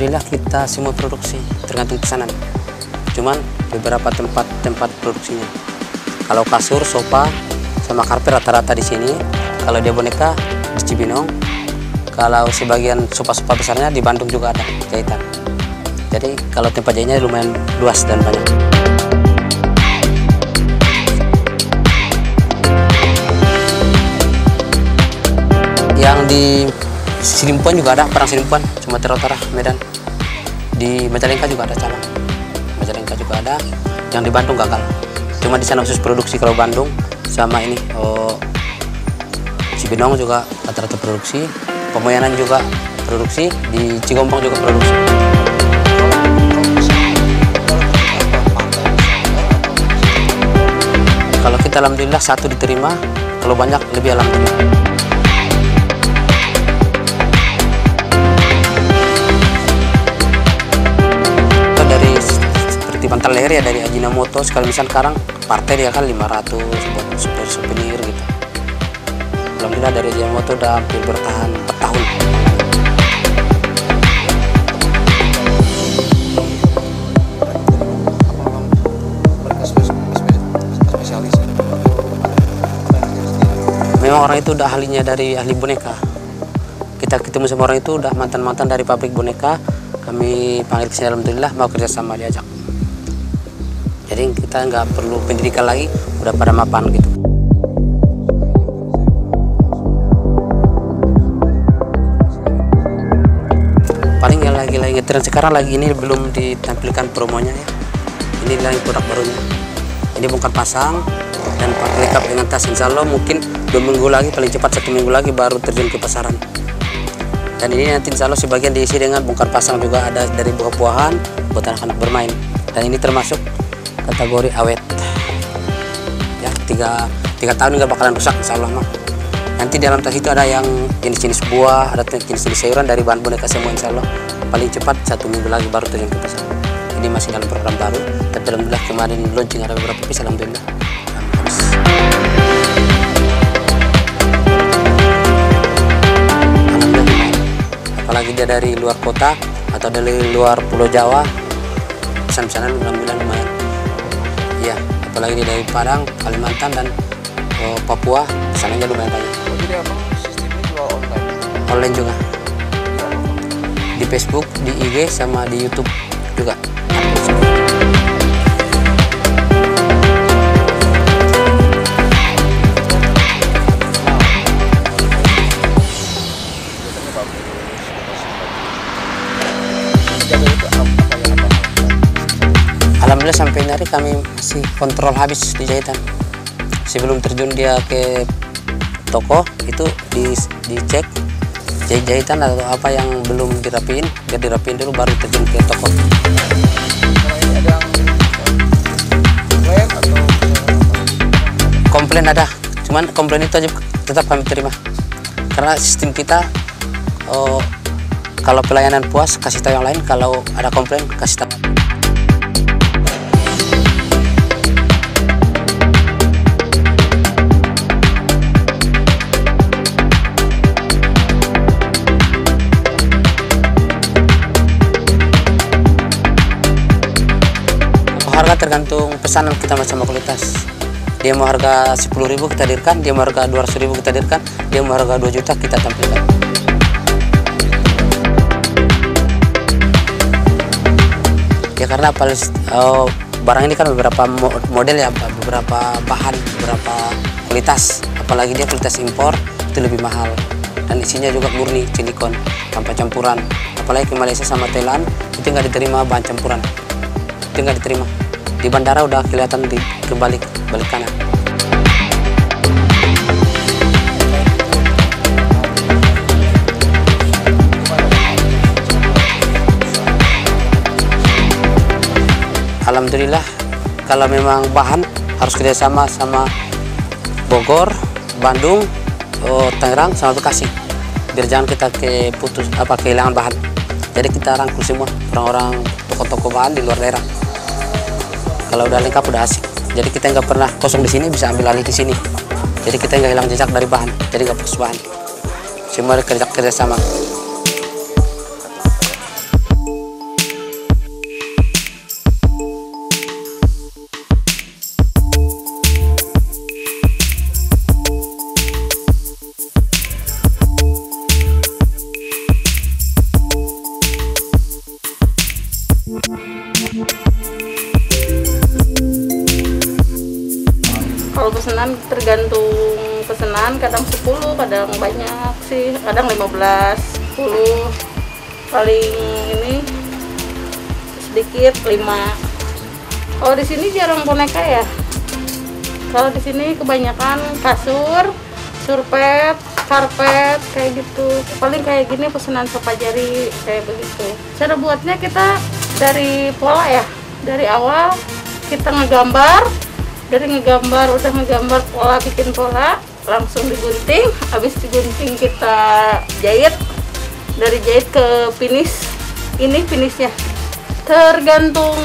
Alhamdulillah kita semua produksi, tergantung pesanan. Cuman beberapa tempat produksinya. Kalau kasur, sofa, sama karpet rata-rata di sini. Kalau dia boneka di Cibinong. Kalau sebagian sofa-sofa besarnya di Bandung juga ada jahitan. Jadi kalau tempat jahitnya lumayan luas dan banyak. Yang di Silimpuan juga ada, Parang Silimpuan, Sumatera Utara, Medan. Di Majalengka juga ada cabang. Majalengka juga ada. Yang di Bandung gagal. Cuma di sana khusus produksi. Kalau Bandung sama ini Cibinong juga rata-rata produksi. Pemoyanan juga produksi. Di Cigombong juga produksi. Kalau kita alhamdulillah satu diterima, kalau banyak lebih alhamdulillah. Seperti bantal leher ya dari Ajinomoto, sekali misal sekarang partai dia kan 500 buat souvenir gitu. Alhamdulillah dari Ajinomoto udah hampir bertahan 4 tahun. Memang orang itu udah ahlinya dari ahli boneka. Kita ketemu sama orang itu udah mantan-mantan dari pabrik boneka. Kami panggil ke sini, alhamdulillah mau kerjasama, diajak. Jadi kita nggak perlu pendidikan lagi, udah pada mapan gitu. Paling yang lagi ngetren sekarang lagi ini belum ditampilkan promonya ya. Ini lagi produk barunya. Ini bongkar pasang dan pakai lengkap dengan tas. Insya Allah mungkin 2 minggu lagi, paling cepat 1 minggu lagi baru terjun ke pasaran. Dan ini nanti insya Allah sebagian diisi dengan bongkar pasang juga ada dari buah-buahan buat anak-anak bermain. Dan ini termasuk kategori awet. Ya, 3 tahun nggak bakalan rusak insya Allah mah. Nanti di dalam tas itu ada yang jenis-jenis buah, ada jenis-jenis sayuran dari bahan boneka semua insya Allah. Paling cepat 1 minggu lagi baru terjun ke pasaran. Ini masih dalam program baru. Tapi alhamdulillah kemarin launching ada beberapa piece, alhamdulillah. Apalagi dia dari luar kota atau dari luar Pulau Jawa, pesan-pesanan alhamdulillah lumayan. Iya, apalagi dia dari Padang, Kalimantan dan Papua, pesanannya lumayan banyak. Jadi abang sistemnya jual online? Online juga. Di Facebook, di IG sama di YouTube juga. Alhamdulillah sampai hari kami masih kontrol habis di jahitan. Sebelum terjun dia ke toko itu dicek jahitan atau apa yang belum dirapiin, biar dirapiin dulu baru terjun ke toko. Komplain ada, cuman komplain itu aja tetap kami terima. Karena sistem kita kalau pelayanan puas kasih tahu yang lain, kalau ada komplain kasih tahu. Harga tergantung pesanan kita sama kualitas. Dia mau harga 10.000 kita hadirkan, dia mau harga 200.000 kita hadirkan, dia mau harga 2 juta kita tampilkan. Ya karena barang ini kan beberapa model ya, beberapa bahan, beberapa kualitas. Apalagi dia kualitas impor itu lebih mahal. Dan isinya juga murni silikon tanpa campuran. Apalagi ke Malaysia sama Thailand itu nggak diterima bahan campuran. Itu nggak diterima. Di bandara udah kelihatan di balik kanan. Alhamdulillah kalau memang bahan harus kerjasama sama Bogor, Bandung, Tangerang sama Bekasi. Biar jangan kita kehilangan bahan. Jadi kita rangkul semua orang-orang toko-toko bahan di luar daerah. Kalau udah lengkap udah asik. Jadi kita nggak pernah kosong di sini bisa ambil alih di sini. Jadi kita nggak hilang jejak dari bahan. Jadi nggak fokus bahan. Semua kerja sama. pesanan tergantung pesanan, kadang 10, kadang banyak sih, kadang 15, 10. Paling ini sedikit 5. Kalau di sini jarang boneka ya. Kalau di sini kebanyakan kasur, surpet, karpet kayak gitu. Paling kayak gini pesanan Sopajari kayak begitu. Cara buatnya kita dari pola ya. Dari awal kita ngegambar, udah ngegambar pola, bikin pola, langsung digunting. Habis digunting kita jahit. Dari jahit ke finish, ini finishnya tergantung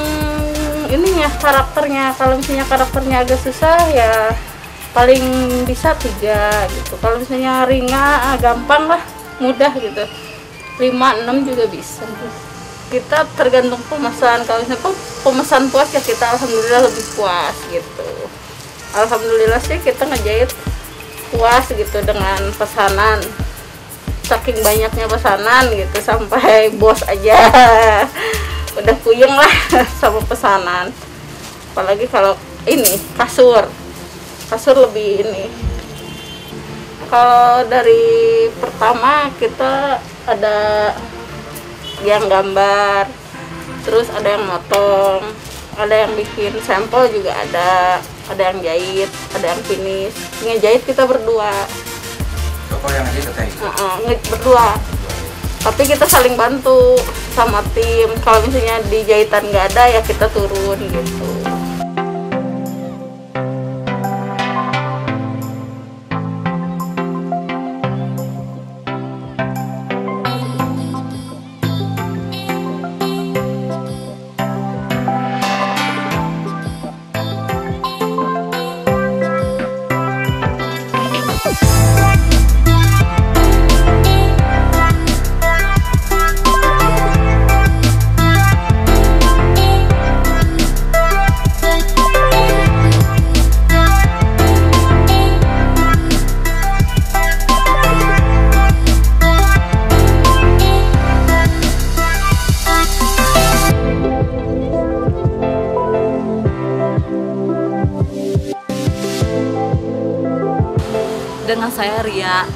ininya, karakternya. Kalau misalnya karakternya agak susah ya paling bisa 3 gitu. Kalau misalnya ringan, gampang lah, mudah gitu, 5, 6 juga bisa. Kita tergantung pemesan. Kalau misalnya pemesan puas ya kita alhamdulillah lebih puas gitu. Alhamdulillah sih kita ngejahit puas gitu dengan pesanan. Saking banyaknya pesanan gitu sampai bos aja udah puyeng lah sama pesanan. Apalagi kalau ini kasur lebih ini. Kalau dari pertama kita ada yang gambar, terus ada yang motong, ada yang bikin sampel juga ada yang jahit, ada yang finish. Ngejahit kita berdua. Kalau yang ngejahit Berdua. Tapi kita saling bantu sama tim. Kalau misalnya di jahitan nggak ada ya kita turun gitu. Dengan saya Ria,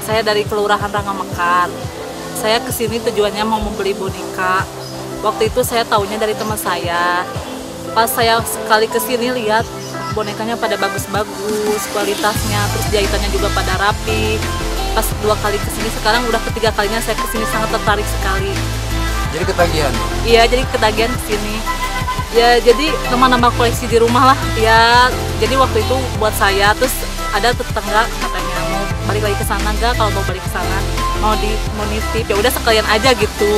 saya dari Kelurahan Rangamekar. Saya kesini tujuannya mau membeli boneka. Waktu itu saya taunya dari teman saya. Pas saya sekali kesini lihat bonekanya pada bagus-bagus, kualitasnya, terus jahitannya juga pada rapi. Pas 2 kali kesini, sekarang udah ketiga kalinya saya kesini, sangat tertarik sekali. Jadi ketagihan? Iya, jadi ketagihan kesini. Ya, jadi nambah-nambah koleksi di rumah lah. Ya, jadi waktu itu buat saya, terus ada tetangga katanya mau balik lagi ke sana enggak, kalau mau balik ke sana mau nitip, ya udah sekalian aja gitu,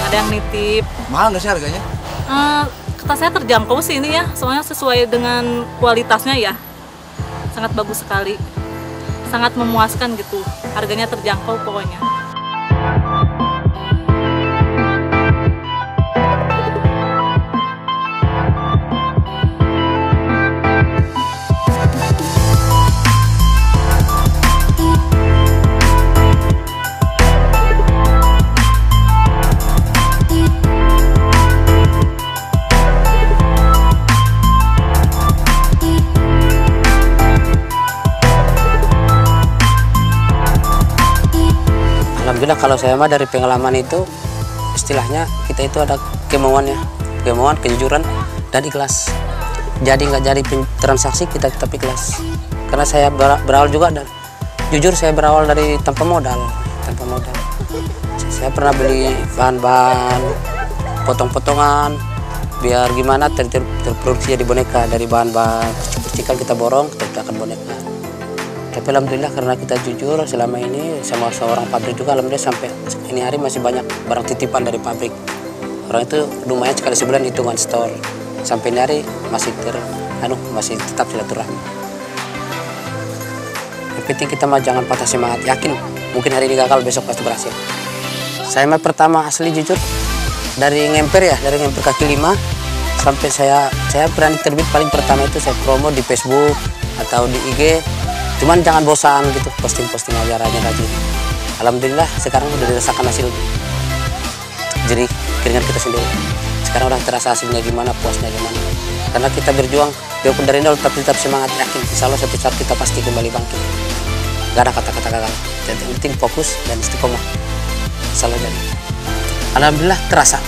ada yang nitip. Mahal nggak sih harganya? Kata saya terjangkau sih ini ya, soalnya sesuai dengan kualitasnya ya, sangat bagus sekali, sangat memuaskan gitu, harganya terjangkau pokoknya. Alhamdulillah kalau saya mah dari pengalaman itu istilahnya kita itu ada kemauan, kejujuran dan ikhlas. Jadi nggak jadi transaksi kita tetap ikhlas. Karena saya berawal juga dan jujur saya berawal dari tanpa modal. Saya pernah beli bahan-bahan potong-potongan biar gimana terproduksi jadi boneka dari bahan-bahan kecil-kecil kita borong kita letakkan boneka. Tapi alhamdulillah karena kita jujur selama ini sama seorang pabrik juga, alhamdulillah sampai ini hari masih banyak barang titipan dari pabrik. Orang itu lumayan sekali sebulan hitungan store. Sampai ini hari masih masih tetap silaturahmi. Yang penting kita mah jangan patah semangat, yakin mungkin hari ini gagal besok pasti berhasil. Saya mah pertama asli jujur dari ngemper kaki 5 sampai saya berani terbit paling pertama itu saya promo di Facebook atau di IG. Cuman jangan bosan gitu, posting aja rajin. Alhamdulillah sekarang udah dirasakan hasil jerih keringat kita sendiri. Sekarang udah terasa hasilnya gimana, puasnya gimana. Karena kita berjuang Biarpun dari nol tapi tetap semangat, yakin insya Allah suatu saat kita pasti kembali bangkit. Gak ada kata-kata gagal. Yang penting fokus dan istiqomah. Insya Allah jadi. Alhamdulillah terasa.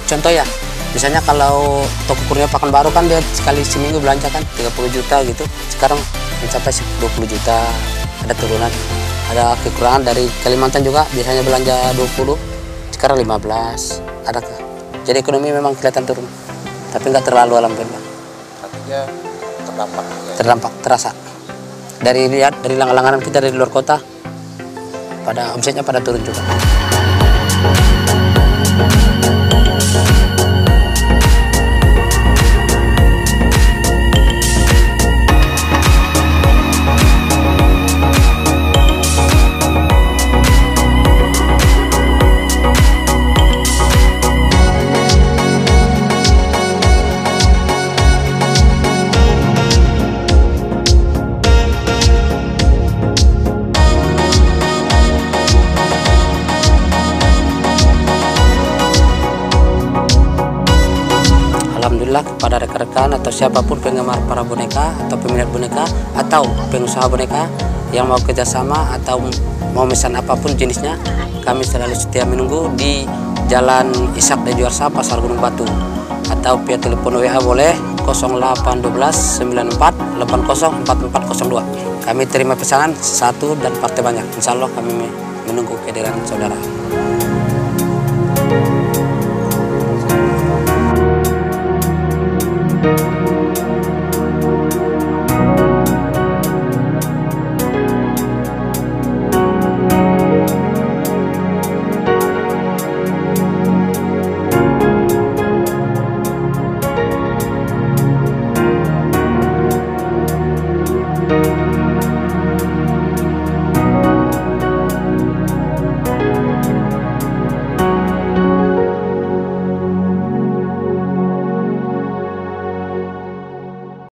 Contoh ya, misalnya kalau toko Kurnia Pekanbaru kan dia sekali seminggu belanja kan 30 juta gitu. Sekarang mencapai 20 juta. Ada turunan. Ada kekurangan dari Kalimantan juga biasanya belanja 20, sekarang 15. Ada. Jadi ekonomi memang kelihatan turun. Tapi nggak terlalu, alhamdulillah. Artinya terdampak. Terdampak, terasa. Dari lihat dari langganan kita dari luar kota, pada omsetnya pada turun juga. Alhamdulillah kepada rekan-rekan atau siapapun penggemar para boneka atau peminat boneka atau pengusaha boneka yang mau kerjasama atau mau pesan apapun jenisnya, kami selalu setia menunggu di Jalan Ishak Dejuarsa, Pasar Gunung Batu, atau via telepon WA boleh 0812 94 80 4402. Kami terima pesanan satu dan partai banyak. Insya Allah kami menunggu kehadiran saudara.